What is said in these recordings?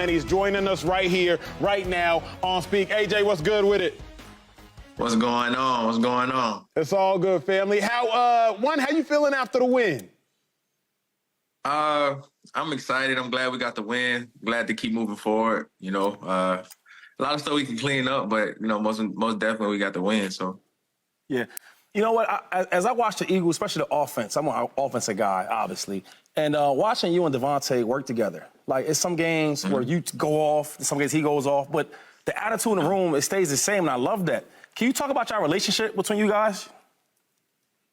And he's joining us right here, right now on Speak. AJ, what's good with it? What's going on? What's going on? It's all good, family. How you feeling after the win? I'm excited. I'm glad we got the win. Glad to keep moving forward. You know, a lot of stuff we can clean up, but you know, most definitely we got the win. So, yeah. You know what? As I watch the Eagles, especially the offense, I'm an offensive guy, obviously, and watching you and DeVonta work together, like it's some games where you go off, some games he goes off, but the attitude in the room, it stays the same, and I love that. Can you talk about your relationship between you guys?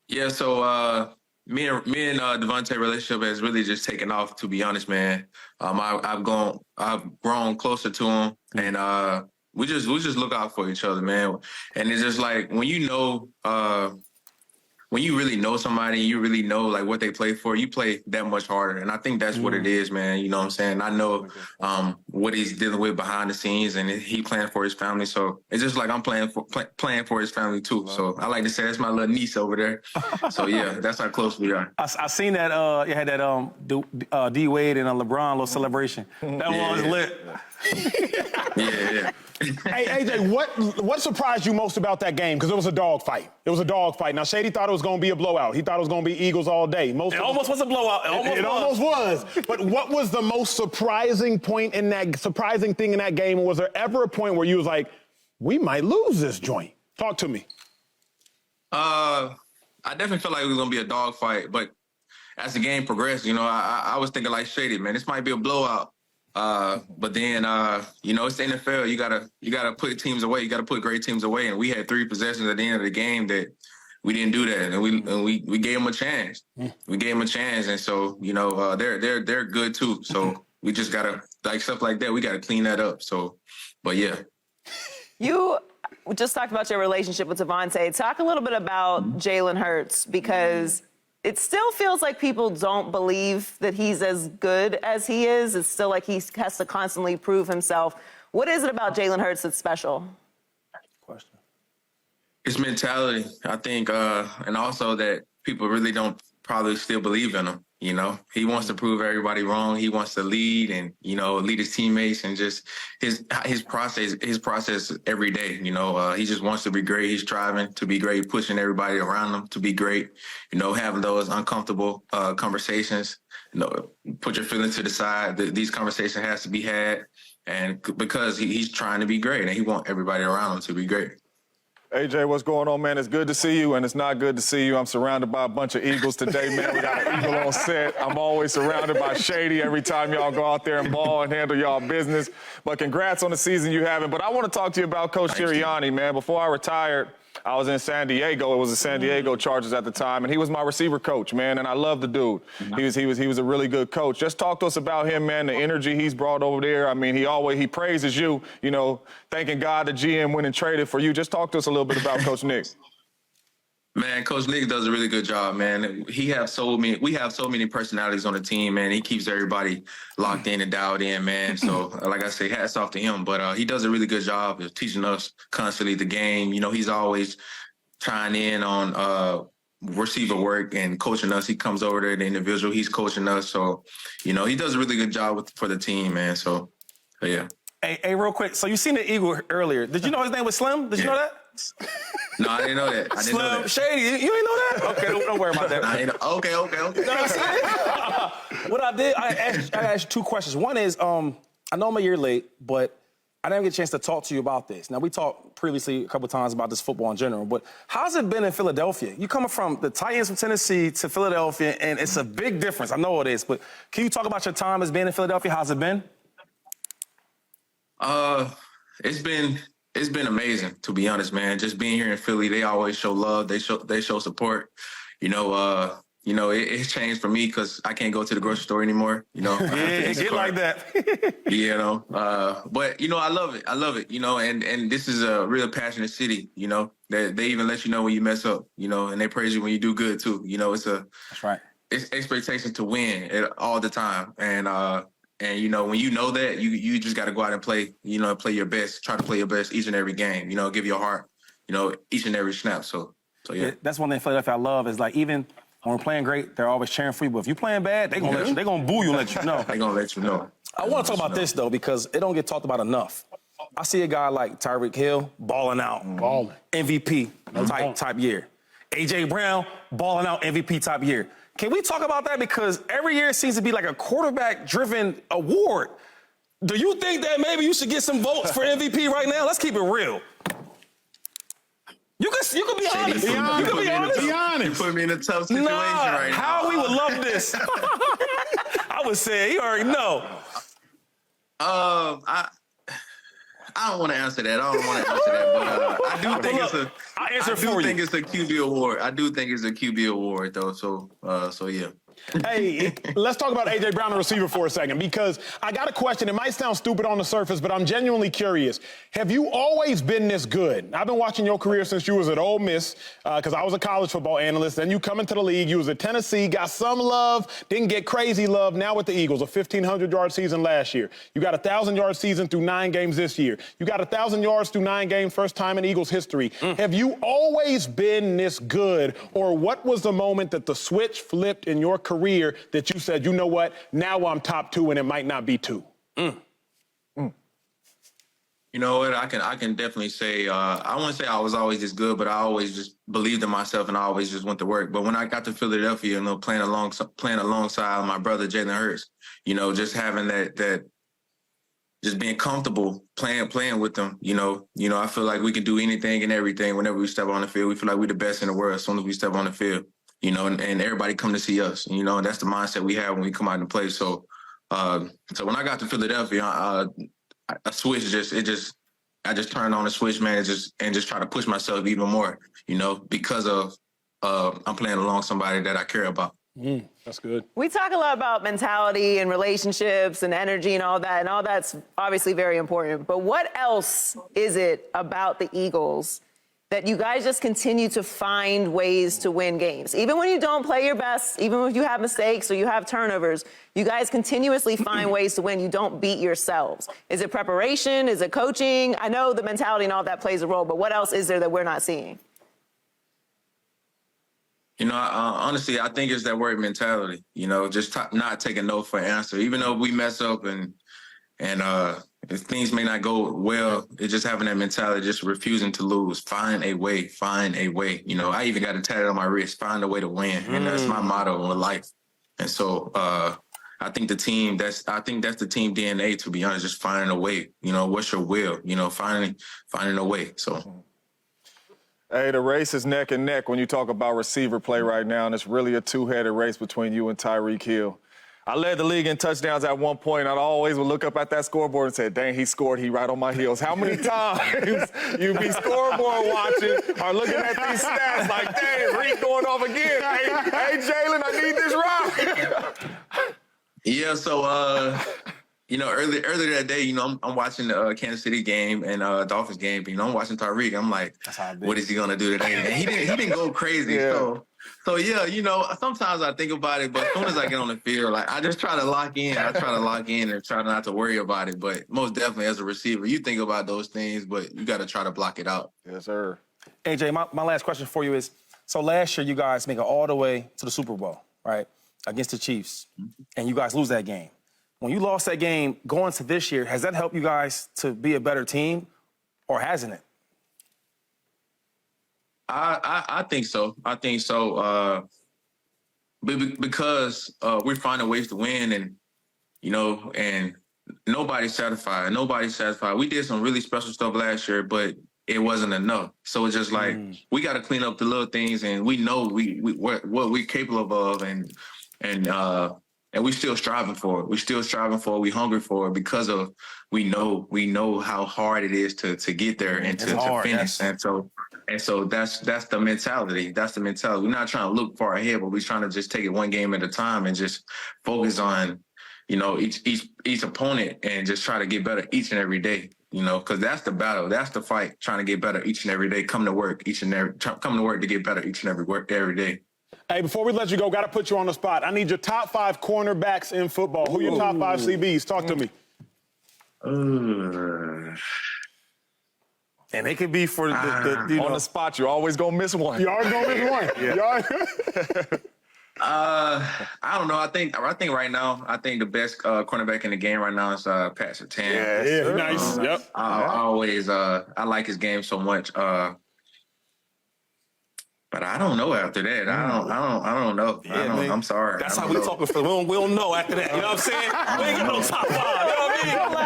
yeah. So me and DeVonta relationship has really just taken off. To be honest, man, I've grown closer to him, and we just look out for each other, man. And it's just like when you know, when you really know somebody, you really know like what they play for, you play that much harder. And I think that's what it is, man. You know what I'm saying? I know what he's dealing with behind the scenes, and he playing for his family. So it's just like I'm playing for his family too. So I like to say that's my little niece over there. So yeah, that's how close we are. I seen that you had that D Wade and LeBron little celebration. That one was lit. Yeah. Hey, AJ, what surprised you most about that game? Because it was a dogfight. It was a dogfight. Now, Shady thought it was going to be a blowout. He thought it was going to be Eagles all day. It almost was a blowout. It almost was. But what was the most surprising thing in that game? Was there ever a point where you was like, we might lose this joint? Talk to me. I definitely felt like it was going to be a dogfight. But as the game progressed, you know, I was thinking like, Shady, man, this might be a blowout. But then, you know, it's the NFL. You gotta put teams away. You gotta put great teams away. And we had 3 possessions at the end of the game that we didn't do that, and we gave them a chance. We gave them a chance, and so you know, they're good too. So we just gotta like stuff like that. We gotta clean that up. So, but yeah. You just talked about your relationship with DeVonta. Talk a little bit about Jalen Hurts, because it still feels like people don't believe that he's as good as he is. It's still like he has to constantly prove himself. What is it about Jalen Hurts that's special? Question. It's mentality, I think, and also that people really don't probably still believe in him. You know, he wants to prove everybody wrong. He wants to lead and, you know, lead his teammates, and just his process every day. You know, he just wants to be great. He's striving to be great, pushing everybody around him to be great. You know, having those uncomfortable conversations. You know, put your feelings to the side. These conversations has to be had, and because he's trying to be great, and he wants everybody around him to be great. AJ, what's going on, man? It's good to see you, and it's not good to see you. I'm surrounded by a bunch of Eagles today, man. We got an Eagle on set. I'm always surrounded by Shady every time y'all go out there and ball and handle y'all business. But congrats on the season you having. But I want to talk to you about Coach Sirianni, man. Before I retired, I was in San Diego. It was the San Diego Chargers at the time, and he was my receiver coach, man, and I love the dude. He was a really good coach. Just talk to us about him, man, the energy he's brought over there. I mean, he praises you, you know, thanking God the GM went and traded for you. Just talk to us a little bit about Coach Nick. Man, Coach Nick does a really good job, man. We have so many personalities on the team, man. He keeps everybody locked in and dialed in, man. So, like I say, hats off to him. But he does a really good job of teaching us constantly the game. You know, he's always trying in on receiver work and coaching us. He comes over there, the individual, he's coaching us. So, you know, he does a really good job for the team, man. So yeah. Hey, real quick. So you seen the Eagle earlier. Did you know his name was Slim? Did you know that? No, I didn't know that. I didn't know that. Shady, you ain't know that? Okay, don't worry about that. Okay. No, what I did, I asked 2 questions. One is, I know I'm a year late, but I didn't get a chance to talk to you about this. Now, we talked previously a couple times about this football in general, but how's it been in Philadelphia? You coming from the Titans from Tennessee to Philadelphia, and it's a big difference. I know it is, but can you talk about your time as being in Philadelphia? How's it been? It's been amazing, to be honest, man. Just being here in Philly, they always show love. They show support. You know, it's changed for me because I can't go to the grocery store anymore. You know, yeah, get like that. You know, but you know, I love it. You know, and this is a real passionate city. You know, they even let you know when you mess up. You know, and they praise you when you do good too. You know, that's right. It's expectation to win all the time, and you know, when you know that, you just got to go out and play. You know, play your best. Try to play your best each and every game. You know, give your heart. You know, each and every snap. So yeah. That's one thing in Philadelphia I love is like even when we're playing great, they're always cheering for you. But if you're playing bad, they're gonna boo you and let you know. They're gonna let you know. I want to talk about this, though, because it don't get talked about enough. I see a guy like Tyreek Hill balling out. Balling. MVP type year. A.J. Brown balling out MVP type year. Can we talk about that? Because every year it seems to be like a quarterback-driven award. Do you think that maybe you should get some votes for MVP right now? Let's keep it real. You can be honest. You can be honest. Be honest. You put me in a tough situation right now. How we would love this. I would say, you already know. I don't want to answer that. I don't want to answer that, but I do think it's a QB award. I do think it's a QB award, though. So yeah. Hey, let's talk about A.J. Brown, the receiver, for a second, because I got a question. It might sound stupid on the surface, but I'm genuinely curious. Have you always been this good? I've been watching your career since you was at Ole Miss, because I was a college football analyst. Then you come into the league. You was at Tennessee, got some love, didn't get crazy love. Now with the Eagles, a 1,500-yard season last year. You got a 1,000-yard season through 9 games this year. You got 1,000 yards through 9 games, first time in Eagles history. Have you always been this good, or what was the moment that the switch flipped in your career that you said, you know what, now I'm top 2 and it might not be 2? You know what? I can definitely say I wouldn't say I was always this good, but I always just believed in myself and I always just went to work. But when I got to Philadelphia, playing alongside my brother Jalen Hurts, just having that just being comfortable playing with them, I feel like we can do anything and everything whenever we step on the field. We feel like we're the best in the world as soon as we step on the field. And everybody come to see us, and that's the mindset we have when we come out and play. So when I got to Philadelphia, a switch I just turned on the switch, man, and just try to push myself even more, because of I'm playing along somebody that I care about. That's good. We talk a lot about mentality and relationships and energy and all that's obviously very important. But what else is it about the Eagles that you guys just continue to find ways to win games? Even when you don't play your best, even if you have mistakes or you have turnovers, you guys continuously find ways to win. You don't beat yourselves. Is it preparation? Is it coaching? I know the mentality and all that plays a role, but what else is there that we're not seeing? Honestly, I think it's that word mentality, just not taking no for an answer. Even though we mess up and if things may not go well, it's just having that mentality, just refusing to lose. Find a way. I even got it tatted on my wrist, find a way to win. And that's my motto in life. And so I think that's the team DNA, to be honest, just finding a way. What's your will? Finding a way. So. Hey, the race is neck and neck when you talk about receiver play right now, and it's really a two-headed race between you and Tyreek Hill. I led the league in touchdowns at one point. I always would look up at that scoreboard and say, dang, he scored. He right on my heels. How many times you be scoreboard watching or looking at these stats like, dang, Reed going off again. Hey, Jalen, I need this rock. Yeah, so, earlier that day, I'm watching the Kansas City game and Dolphins game. I'm watching Tyreek. I'm like, what is he going to do today? And he didn't go crazy. Yeah. So yeah, sometimes I think about it, but as soon as I get on the field, like I just try to lock in. I try to lock in and try not to worry about it. But most definitely as a receiver, you think about those things, but you got to try to block it out. Yes, sir. AJ, my last question for you is, so last year you guys make it all the way to the Super Bowl, right, against the Chiefs, and you guys lose that game. When you lost that game going to this year, has that helped you guys to be a better team, or hasn't it? I think so. Because we're finding ways to win, and nobody's satisfied. We did some really special stuff last year, but it wasn't enough. So it's just like we got to clean up the little things, and we know what we're capable of, and we're still striving for it. We're hungry for it because of we know how hard it is to get there and to finish. Yes. And so that's the mentality. We're not trying to look far ahead, but we're trying to just take it one game at a time and just focus on, each opponent and just try to get better each and every day. Because that's the battle, that's the fight. Trying to get better each and every day. Come to work to get better each and every day. Hey, before we let you go, got to put you on the spot. I need your top 5 cornerbacks in football. Who are your top 5 CBs? Talk to me. And it could be for on the spot. You're always going to miss one. You always going to miss one. I don't know. I think right now, the best cornerback in the game right now is Pat Surtain. Yeah, nice. Yep. I always I like his game so much. But I don't know after that. I don't know. I'm sorry. That's how we talking. We don't know after that. You know what I'm saying? We ain't got no top 5. You know what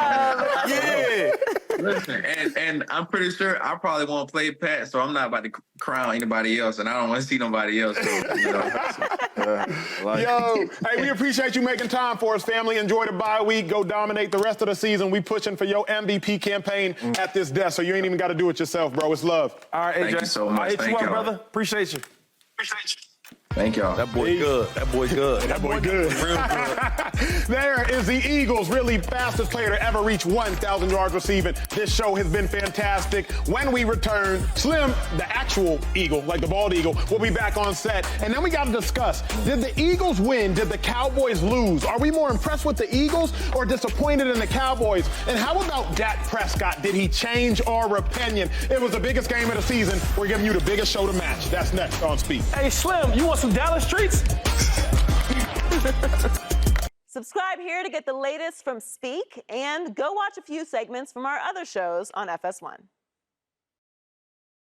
I mean? Yeah. Listen, and I'm pretty sure I probably won't play Pat, so I'm not about to crown anybody else, and I don't want to see nobody else. So, you know. Yo, hey, we appreciate you making time for us, family. Enjoy the bye week. Go dominate the rest of the season. We pushing for your MVP campaign at this desk, so you ain't even got to do it yourself, bro. It's love. All right, AJ. Thank you so much. I'll hit Thank you up, y'all. brother. Appreciate you. Thank y'all. That boy good. That boy good. That boy good. Real good. There is the Eagles' really fastest player to ever reach 1,000 yards receiving. This show has been fantastic. When we return, Slim, the actual Eagle, like the bald eagle, will be back on set. And then we got to discuss, did the Eagles win? Did the Cowboys lose? Are we more impressed with the Eagles or disappointed in the Cowboys? And how about Dak Prescott? Did he change our opinion? It was the biggest game of the season. We're giving you the biggest show to match. That's next on Speak. Hey, Slim, you want some Dallas treats? Subscribe here to get the latest from Speak and go watch a few segments from our other shows on FS1.